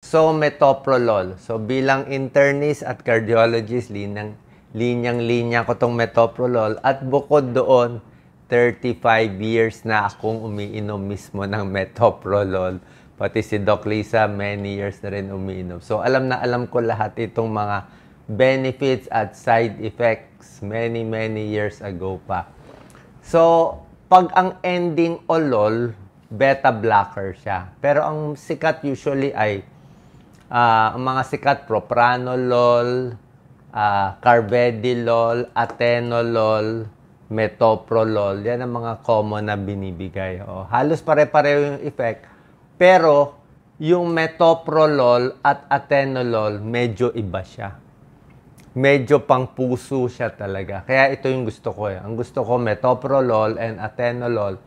So, metoprolol. So, bilang internist at cardiologist, linyang-linya ko tong metoprolol. At bukod doon, 35 years na akong umiinom mismo ng metoprolol. Pati si Doc Lisa, many years na rin umiinom. So, alam na alam ko lahat itong mga benefits at side effects many years ago pa. So, pag ang ending olol, beta blocker siya. Pero ang sikat usually ay ang mga sikat, propranolol, carvedilol, atenolol, metoprolol. Yan ang mga common na binibigay. Halos pare-pareho yung effect. Pero, yung metoprolol at atenolol, medyo iba siya. Medyo pang puso siya talaga. Kaya ito yung gusto ko. Ang gusto ko, metoprolol and atenolol,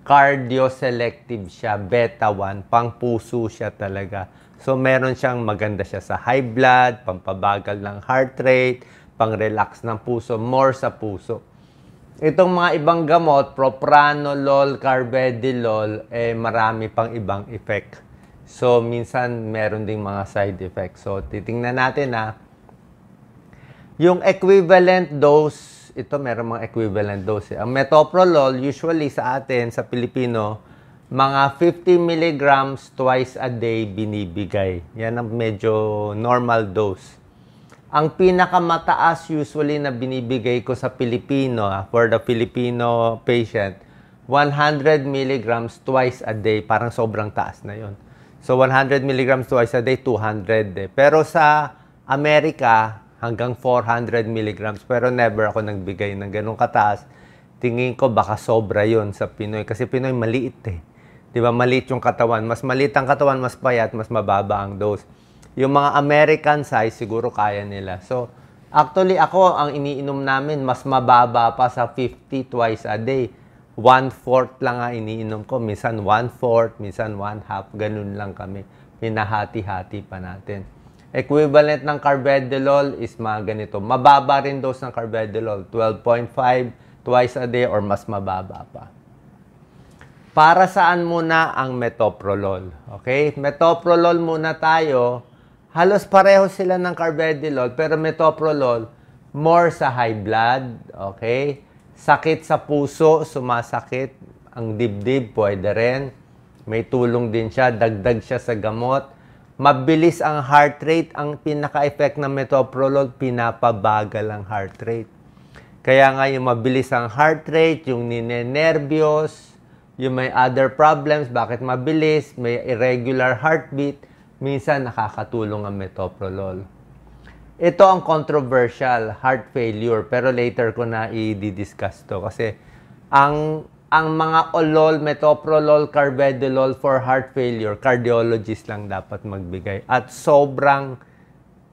cardio-selective siya, beta 1, pang puso siya talaga. So, meron siyang maganda siya sa high blood, pampabagal ng heart rate, pang-relax ng puso, more sa puso. Itong mga ibang gamot, propranolol, carvedilol, marami pang ibang effect. So, minsan meron ding mga side effects. So, titingnan natin yung equivalent dose, ito meron mga equivalent dose. Ang metoprolol, usually sa atin, sa Pilipino, mga 50 milligrams twice a day binibigay. Yan ang medyo normal dose. Ang pinakamataas usually na binibigay ko sa Pilipino, for the Filipino patient, 100 milligrams twice a day. Parang sobrang taas na yon. So, 100 milligrams twice a day, 200 . Pero sa Amerika, hanggang 400 milligrams. Pero never ako nagbigay ng ganun kataas. Tingin ko baka sobra yon sa Pinoy. Kasi Pinoy maliit Di ba? Maliit yung katawan. Mas maliit ang katawan, mas payat, mas mababa ang dose. Yung mga American size, siguro kaya nila. So, actually ako, ang iniinom namin, mas mababa pa sa 50 twice a day. 1/4 lang ang iniinom ko. Minsan 1/4, minsan 1/2. Ganun lang kami. Pinahati-hati pa natin. Equivalent ng carvedilol is mga ganito. Mababa rin dose ng carvedilol. 12.5 twice a day or mas mababa pa. Para saan muna ang metoprolol? Okay? Metoprolol muna tayo. Halos pareho sila ng carvedilol, pero metoprolol, more sa high blood. Okay? Sakit sa puso, sumasakit. Ang dibdib, pwede rin. May tulong din siya, dagdag siya sa gamot. Mabilis ang heart rate. Ang pinaka-effect ng metoprolol, pinapabagal ang heart rate. Kaya nga yung mabilis ang heart rate, yung ninenervyos, yung may other problems, bakit mabilis, may irregular heartbeat, minsan nakakatulong ang metoprolol. Ito ang controversial, heart failure, pero later ko na i-discuss to kasi ang mga olol, metoprolol, carvedilol for heart failure, cardiologist lang dapat magbigay at sobrang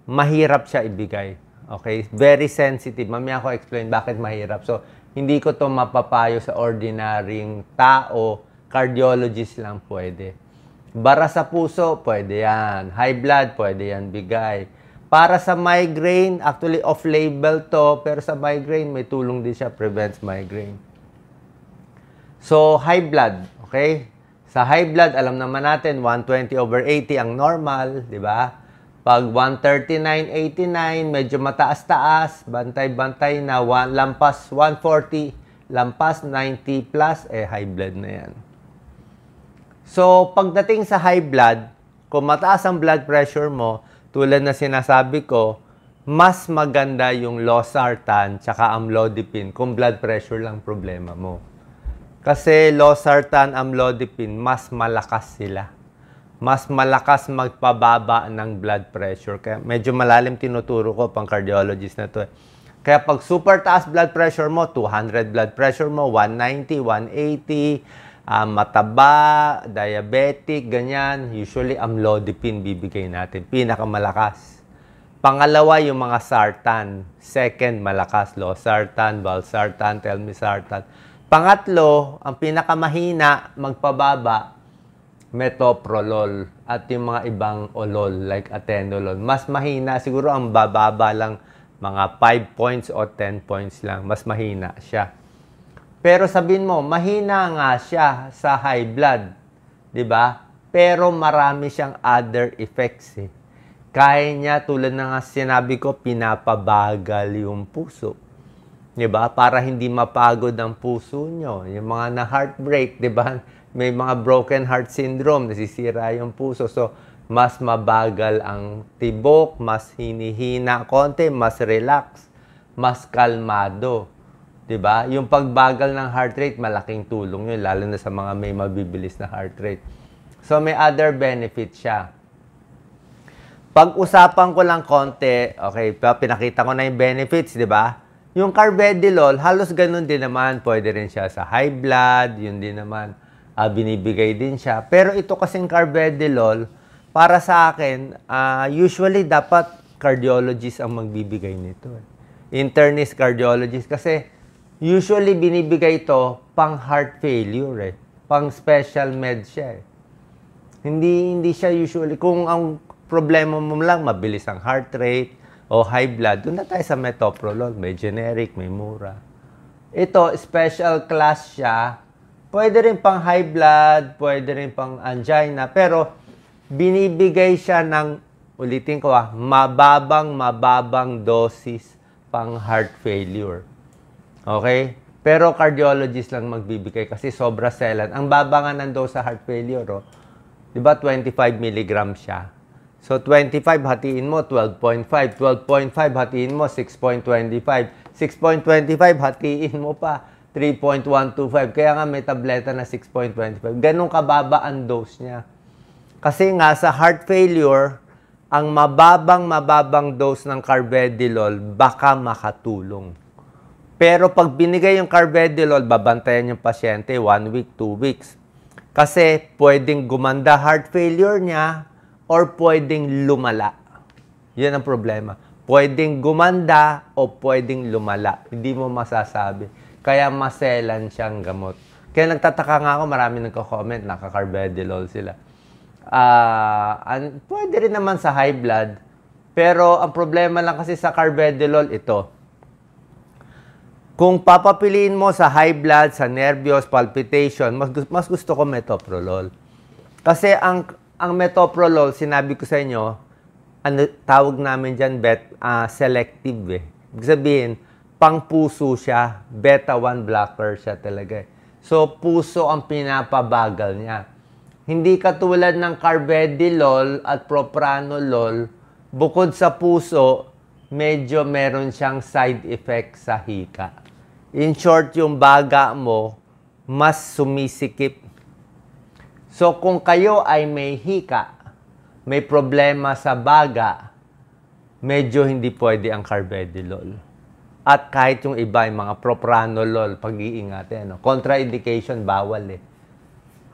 mahirap siya ibigay. Okay? Very sensitive. Mamaya ko explain bakit mahirap. So, hindi ko to mapapayo sa ordinaryong tao, cardiologist lang pwede. Bara sa puso, pwede yan. High blood, pwede yan bigay. Para sa migraine, actually off-label to, pero sa migraine, may tulong din siya, prevents migraine. So, high blood, okay? Sa high blood, alam naman natin, 120/80 ang normal, di ba? Pag 139/89, medyo mataas-taas, bantay-bantay na, lampas 140, lampas 90 plus, high blood na yan. So, pagdating sa high blood, kung mataas ang blood pressure mo, tulad na sinasabi ko, mas maganda yung losartan tsaka amlodipine kung blood pressure lang problema mo. Kasi losartan, amlodipine, mas malakas sila. Mas malakas magpababa ng blood pressure. Kaya medyo malalim tinuturo ko pang cardiologist na to. Kaya pag super taas blood pressure mo, 200 blood pressure mo, 190, 180, mataba, diabetic, ganyan, usually amlodipine bibigay natin. Pinakamalakas. Pangalawa, yung mga sartan. Second, malakas, losartan, valsartan, telmisartan. Pangatlo, ang pinakamahina, magpababa, metoprolol at yung mga ibang olol like atenolol. Mas mahina, siguro ang bababa lang mga 5 points o 10 points lang. Mas mahina siya. Pero sabihin mo, mahina nga siya sa high blood. 'Di ba? pero marami siyang other effects eh. Kaya niya, tulad ng sinabi ko, pinapabagal yung puso. Diba? Para hindi mapagod ang puso nyo. Yung mga na-heartbreak, diba? May mga broken heart syndrome, nasisira yung puso. So, mas mabagal ang tibok, mas hinihina konti, mas relax, mas kalmado. Diba? Yung pagbagal ng heart rate, malaking tulong yun, lalo na sa mga may mabibilis na heart rate. So, may other benefits siya. Pag-usapan ko lang konti, okay, pinakita ko na yung benefits, di ba? Yung carvedilol, halos ganun din naman. Pwede rin siya sa high blood, yun din naman, binibigay din siya. Pero ito kasing carvedilol, para sa akin, usually dapat cardiologist ang magbibigay nito. Internist cardiologist. Kasi usually binibigay ito pang heart failure, pang special med siya. Hindi siya usually, kung ang problema mo lang, mabilis ang heart rate o high blood, doon na tayo sa metoprolol. May generic, may mura. Ito, special class siya. Pwede rin pang high blood, pwede rin pang angina, pero binibigay siya ng, ulitin ko mababang dosis pang heart failure. Okay? Pero cardiologist lang magbibigay kasi sobra selan. Ang baba nga ng dose sa heart failure, di ba 25 mg siya? So, 25 hatiin mo, 12.5. 12.5 hatiin mo, 6.25. 6.25 hatiin mo pa, 3.125. Kaya nga may tableta na 6.25. Ganun kababa ang dose niya. Kasi nga sa heart failure, ang mababang dose ng carvedilol baka makatulong. Pero pag binigay yung carvedilol, babantayan yung pasyente 1 week, 2 weeks. Kasi pwedeng gumanda heart failure niya, or pwedeng lumala. Yan ang problema. Pwedeng gumanda o pwedeng lumala. Hindi mo masasabi. Kaya maselan siyang gamot. Kaya nagtataka nga ako, marami nagko-comment, naka-carvedilol sila. Pwede rin naman sa high blood. Pero ang problema lang kasi sa carvedilol, ito. Kung papapiliin mo sa high blood, sa nervyos, palpitation, mas gusto ko metoprolol. Kasi ang metoprolol, sinabi ko sa inyo, tawag namin dyan, selective. Ibig sabihin, pang puso siya, beta-1 blocker siya talaga. So, puso ang pinapabagal niya. Hindi katulad ng carvedilol at propranolol, bukod sa puso, medyo meron siyang side effect sa hika. In short, yung baga mo, mas sumisikip. So, kung kayo ay may hika, may problema sa baga, medyo hindi pwede ang carvedilol. At kahit yung iba, yung mga propranolol, pag-iingatin. Contraindication, bawal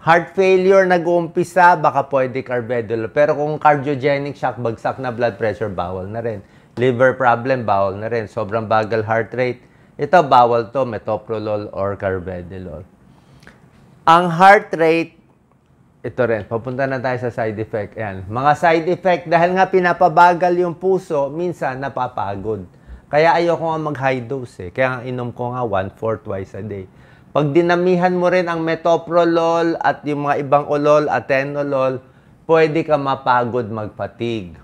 Heart failure, nag-uumpisa, baka pwede carvedilol. Pero kung cardiogenic shock, bagsak na blood pressure, bawal na rin. Liver problem, bawal na rin. Sobrang bagal heart rate, ito bawal to, metoprolol or carvedilol. Ang heart rate, ito rin, papunta na tayo sa side effect. Ayan. Mga side effect, dahil nga pinapabagal yung puso, minsan napapagod. Kaya ayoko nga mag-high dose Kaya inom ko nga 1/4 twice a day. Pag dinamihan mo rin ang metoprolol at yung mga ibang olol, atenolol, pwede ka mapagod, mag-fatigue.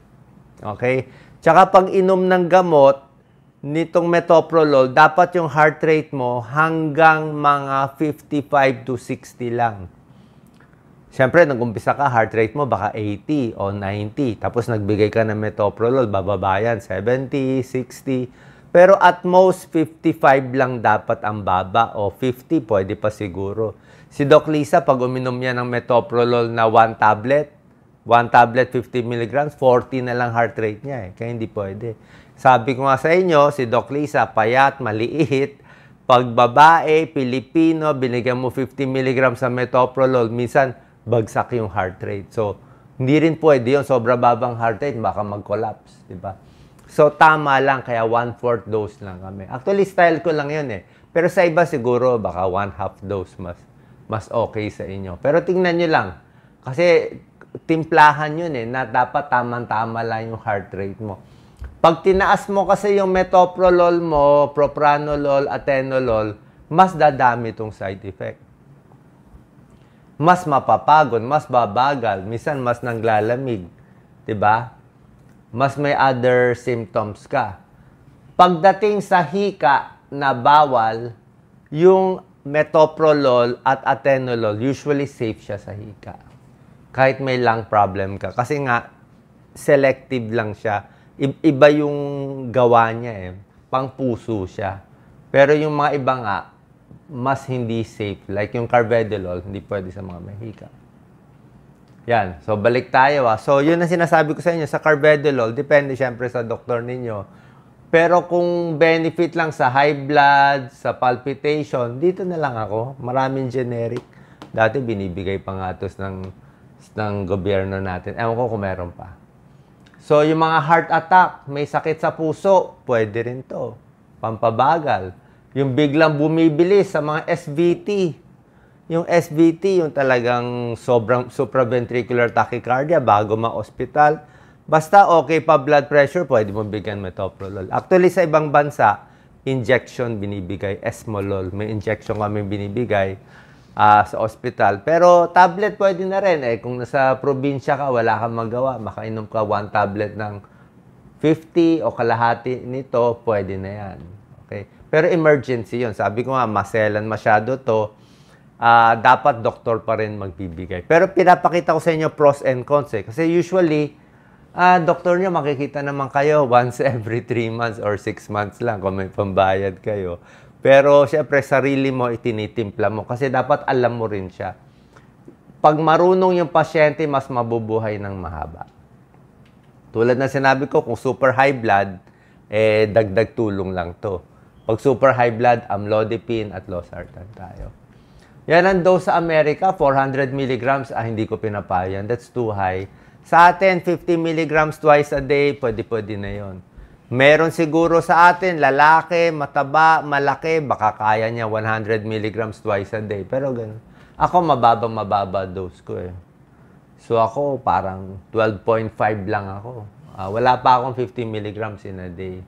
Okay? Tsaka pag inom ng gamot, nitong metoprolol, dapat yung heart rate mo hanggang mga 55 to 60 lang. Siyempre, nag-umpisa ka, heart rate mo baka 80 o 90. Tapos nagbigay ka ng metoprolol, bababayan, 70, 60. Pero at most, 55 lang dapat ang baba o 50, pwede pa siguro. Si Doc Lisa, pag uminom niya ng metoprolol na 1 tablet 50 mg, 40 na lang heart rate niya Kaya hindi pwede. Sabi ko nga sa inyo, si Doc Lisa, payat, maliit. Pag babae, Pilipino, binigyan mo 50 mg sa metoprolol, minsan, bagsak yung heart rate. So, hindi rin pwede yun. Sobra babang heart rate, baka mag-collapse. Diba? So, tama lang. Kaya 1/4 dose lang kami. Actually, style ko lang yun Pero sa iba siguro, baka 1/2 dose mas okay sa inyo. Pero tingnan nyo lang. Kasi, timplahan yun na dapat tamang-tama lang yung heart rate mo. Pag tinaas mo kasi yung metoprolol mo, propranolol, atenolol, mas dadami itong side effect. mas mapapagod, mas babagal, minsan mas naglalamig, 'di ba? Mas may other symptoms ka. Pagdating sa hika na bawal, yung metoprolol at atenolol, usually safe siya sa hika. Kahit may lung problem ka. Kasi nga, selective lang siya. Iba yung gawa niya eh. Pang puso siya. Pero yung mga iba nga, mas hindi safe. Like yung carvedilol, hindi pwede sa mga mahika. Yan. So, balik tayo. So, yun ang sinasabi ko sa inyo. Sa carvedilol, depende syempre sa doktor ninyo. Pero kung benefit lang sa high blood, sa palpitation, dito na lang ako. Maraming generic. Dati binibigay pa nga ito ng gobyerno natin. Ewan ko kung meron pa. So, yung mga heart attack, may sakit sa puso, pwede rin to. Pampabagal. Yung biglang bumibilis sa mga SVT. Yung SVT, yung talagang sobrang supraventricular tachycardia bago ma-hospital. Basta okay pa blood pressure, pwede mo bigyan metoprolol. Actually, sa ibang bansa, injection binibigay, esmolol. May injection kami binibigay sa hospital. Pero tablet pwede na rin. Kung nasa probinsya ka, wala kang magawa, makainom ka 1 tablet ng 50 o kalahati nito, pwede na yan. Okay? Pero emergency yun. Sabi ko nga, maselan masyado to. Dapat doktor pa rin magbibigay. Pero pinapakita ko sa inyo pros and cons eh. Kasi usually, doktor nyo makikita naman kayo once every 3 months or 6 months lang kung may pambayad kayo. Pero syempre, sarili mo itinitimpla mo kasi dapat alam mo rin siya. Pag marunong yung pasyente, mas mabubuhay ng mahaba. Tulad na sinabi ko, kung super high blood, dagdag tulong lang to. Pag super high blood, amlodipine at losartan tayo. Yan ang dose sa Amerika, 400 milligrams. Hindi ko pinapayan. That's too high. Sa atin, 50 milligrams twice a day, pwede na yon. Meron siguro sa atin, lalaki, mataba, malaki, baka kaya niya 100 milligrams twice a day. Pero ganun. Ako, mababa dose ko eh. So ako, parang 12.5 lang ako. Wala pa akong 50 milligrams in a day.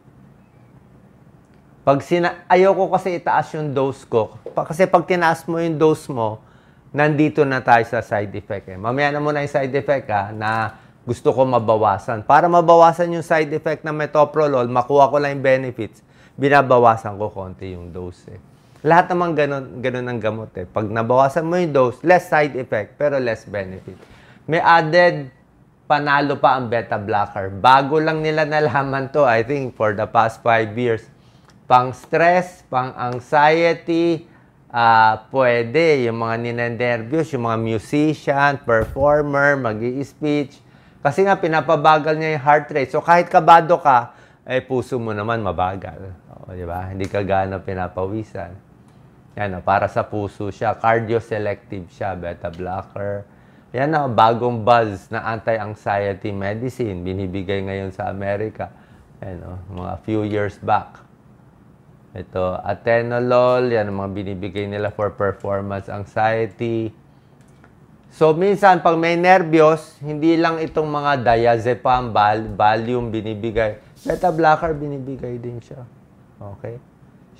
Ayoko kasi itaas yung dose ko. Kasi pag tinaas mo yung dose mo, nandito na tayo sa side effect. Mamaya na muna yung side effect na gusto ko mabawasan. Para mabawasan yung side effect ng metoprolol, makuha ko lang yung benefits, binabawasan ko konti yung dose. Lahat naman ganun ang gamot. Pag nabawasan mo yung dose, less side effect, pero less benefit. May added, panalo pa ang beta blocker. Bago lang nila nalaman to, I think, for the past 5 years. Pang stress, pang anxiety, pwede. Yung mga ninendervyos, yung mga musician, performer, mag-i-speech. Kasi nga, pinapabagal niya yung heart rate. So, kahit kabado ka, puso mo naman mabagal. O, di ba? Hindi ka gaano pinapawisan. Yan, para sa puso siya. Cardio-selective siya, beta blocker. Yan na, bagong buzz na anti-anxiety medicine. Binibigay ngayon sa Amerika. Yan, mga few years back. Ito, atenolol, yan ang mga binibigay nila for performance anxiety. So, minsan, pag may nervyos, hindi lang itong mga diazepam, Valium binibigay. Beta blocker, binibigay din siya. Okay?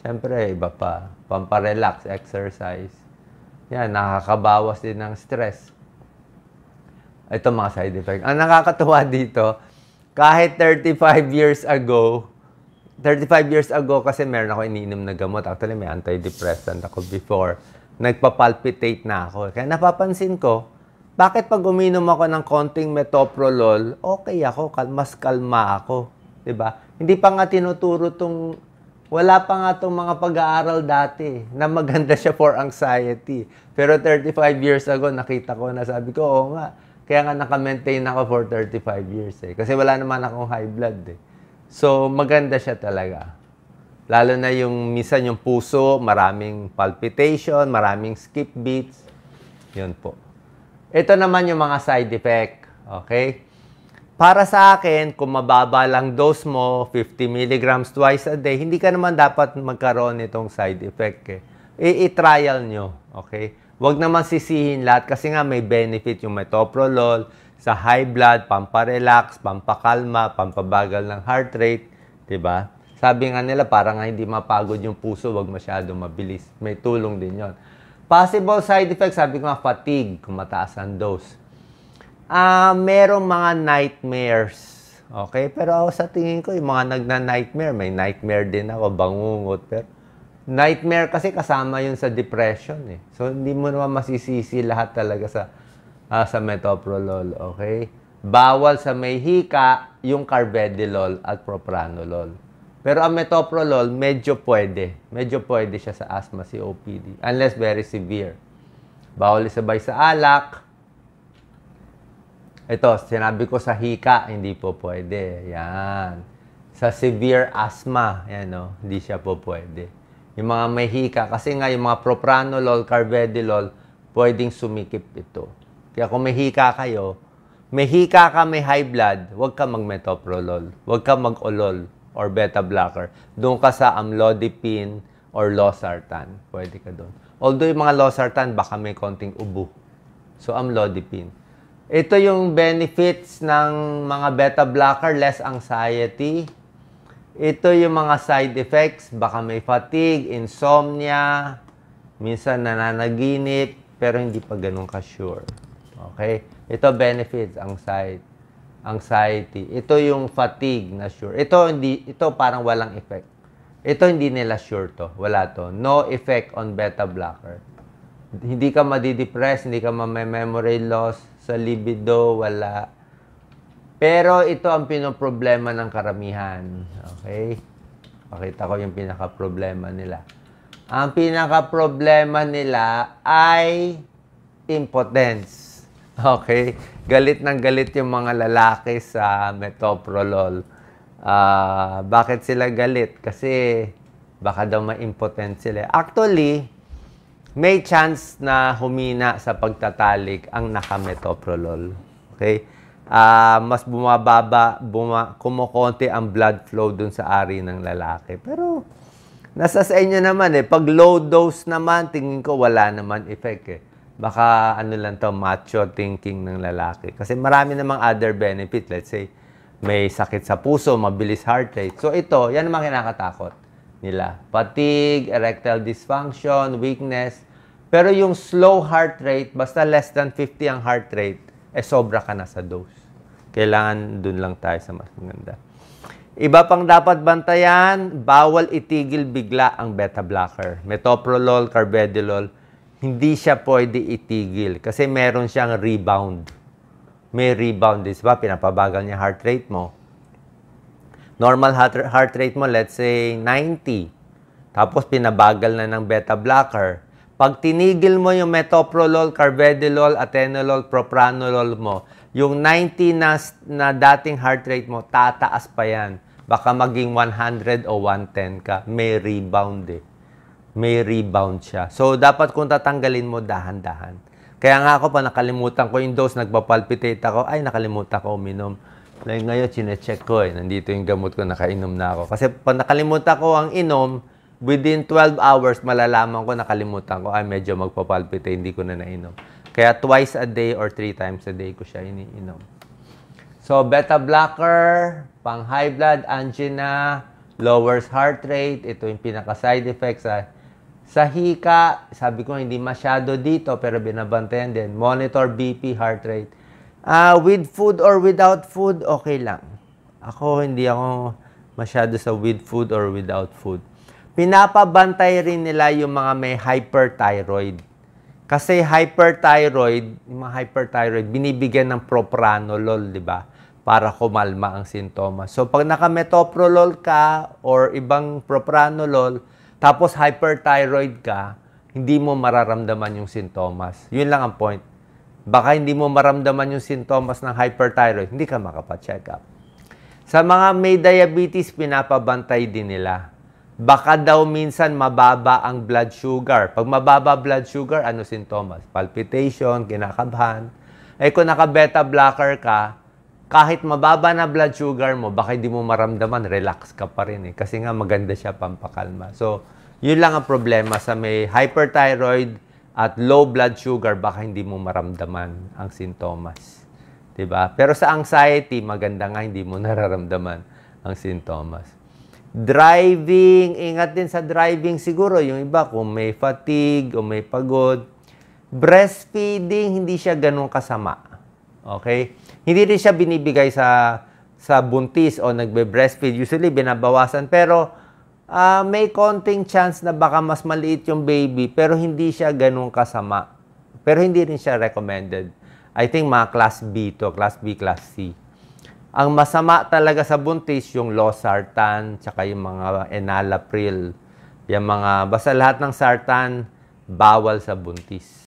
Siyempre, iba pa. Pamparelax, exercise. Yan, nakakabawas din ng stress. Ito mga side effect. Ang nakakatuwa dito, kahit 35 years ago kasi meron ako iniinom na gamot. Actually, may antidepressant ako before. Nagpapalpitate na ako. Kaya napapansin ko, bakit pag uminom ako ng konting metoprolol, okay ako, mas kalma ako. Diba? Hindi pa nga tinuturo wala pa nga itong mga pag-aaral dati na maganda siya for anxiety. Pero 35 years ago, nakita ko na sabi ko, oo nga. Kaya nga naka-maintain ako for 35 years Kasi wala naman akong high blood So, maganda siya talaga. Lalo na minsan yung puso, maraming palpitation, maraming skip beats. Yun po. Ito naman yung mga side effect. Okay? Para sa akin, kung mababa lang dose mo, 50 milligrams twice a day, hindi ka naman dapat magkaroon nitong side effect I-trial nyo. Okay? Huwag naman sisihin lahat kasi nga may benefit yung metoprolol sa high blood, pamparelax, pampakalma, pampabagal ng heart rate, 'di ba? Sabi nga nila para nga hindi mapagod yung puso, wag masyado mabilis. May tulong din 'yon. Possible side effects, sabi ko nga, fatigue, kung mataas ang dose. Merong mga nightmares. Okay? Pero sa tingin ko, yung mga nagna-nightmare, may nightmare din ako, bangungot. Pero nightmare kasi kasama yun sa depression eh. So, hindi mo naman masisisi lahat talaga sa metoprolol. Okay? Bawal sa may hika yung carvedilol at propranolol. Pero ang metoprolol, medyo pwede. Medyo pwede siya sa asthma, COPD. Unless very severe. Bawal isabay sa alak. Ito, sinabi ko sa hika, hindi po pwede. Yan. Sa severe asthma, yan o, hindi siya po pwede. Yung mga may hika, kasi nga yung mga propranolol, carvedilol, pwedeng sumikip ito. Kaya kung may hika kayo, may hika ka, may high blood, huwag ka mag-metoprolol. Huwag ka mag-olol or beta blocker. Doon ka sa amlodipine or losartan. Pwede ka doon. Although yung mga losartan, baka may konting ubo. So, amlodipine. Ito yung benefits ng mga beta blocker, less anxiety. Ito yung mga side effects, baka may fatigue, insomnia, minsan nananaginip, pero hindi pa ganun ka-sure. Okay? Ito benefits, anxiety. Ito yung fatigue na sure. Ito parang walang effect. Ito hindi nila sure to. Wala to. No effect on beta blocker. Hindi ka madidepress, hindi ka ma-memory loss, sa libido, wala. Pero ito ang pinoproblema ng karamihan. Okay? Pakita ko yung pinaka-problema nila. Ang pinaka-problema nila ay impotence. Okay? Galit ng galit yung mga lalaki sa metoprolol. Bakit sila galit? Kasi baka daw ma-impotent sila. Actually, may chance na humina sa pagtatalik ang nakametoprolol. Okay? Mas kumukonti ang blood flow dun sa ari ng lalaki. Pero, nasa sa inyo naman eh. Pag low dose naman, tingin ko wala naman effect eh. Baka ano lang to, macho thinking ng lalaki. Kasi marami namang other benefit. Let's say, may sakit sa puso, mabilis heart rate. So ito, yan naman kinakatakot nila. Fatigue, erectile dysfunction, weakness. Pero yung slow heart rate, basta less than 50 ang heart rate, sobra ka na sa dose. Kailangan dun lang tayo sa mas maganda. Iba pang dapat bantayan, bawal itigil bigla ang beta blocker. Metoprolol, carvedilol, hindi siya pwede itigil kasi meron siyang rebound. May rebound, di ba? Pinapabagal niya heart rate mo. Normal heart rate mo, let's say 90. Tapos pinabagal na ng beta blocker. Pag tinigil mo yung metoprolol, carvedilol, atenolol, propranolol mo, yung 90 na dating heart rate mo, tataas pa yan. Baka maging 100 o 110 ka. May rebound eh. May rebound siya. So, dapat kung tatanggalin mo, dahan-dahan. Kaya nga ako, pa nakalimutan ko yung dose, nagpapalpitate ako, ay, nakalimutan ko uminom. Like, ngayon, chinecheck ko eh. Nandito yung gamot ko, nakainom na ako. Kasi pag nakalimutan ko ang inom, within 12 hours, malalaman ko, nakalimutan ko, ay, medyo magpapalpitate, hindi ko na nainom. Kaya twice a day or 3 times a day ko siya iniinom. So, beta blocker, pang high blood, angina, lowers heart rate. Ito yung pinaka-side effects. Sa hika, sabi ko hindi masyado dito, pero binabantayan din. Monitor BP, heart rate. With food or without food, okay lang. Hindi ako masyado sa with food or without food. Pinapabantay rin nila yung mga may hyperthyroid. Kasi yung mga hyperthyroid, binibigyan ng propranolol, di ba? Para kumalma ang sintomas. So, pag nakametoprolol ka or ibang propranolol, tapos hyperthyroid ka, hindi mo mararamdaman yung sintomas. Yun lang ang point. Baka hindi mo maramdaman yung sintomas ng hyperthyroid, hindi ka makapacheck up. Sa mga may diabetes, pinapabantay din nila. Baka daw minsan mababa ang blood sugar. Pag mababa blood sugar, ano sintomas? Palpitation, kinakabahan. Kung naka-beta blocker ka, kahit mababa na blood sugar mo, baka hindi mo maramdaman, relax ka pa rin eh. Kasi nga maganda siya pampakalma. So, yun lang ang problema sa may hyperthyroid at low blood sugar, baka hindi mo maramdaman ang sintomas. Diba? Pero sa anxiety, maganda nga hindi mo nararamdaman ang sintomas. Driving, ingat din sa driving siguro. Yung iba, kung may fatigue o may pagod. Breastfeeding, hindi siya ganun kasama. Okay? Hindi rin siya binibigay sa buntis o nagbe-breastfeed. Usually, binabawasan. Pero, may konting chance na baka mas maliit yung baby, pero hindi siya ganun kasama. Pero hindi rin siya recommended. I think mga class B to, class B, class C. Ang masama talaga sa buntis, yung losartan, tsaka yung mga enalapril. Yung mga, basta lahat ng sartan, bawal sa buntis.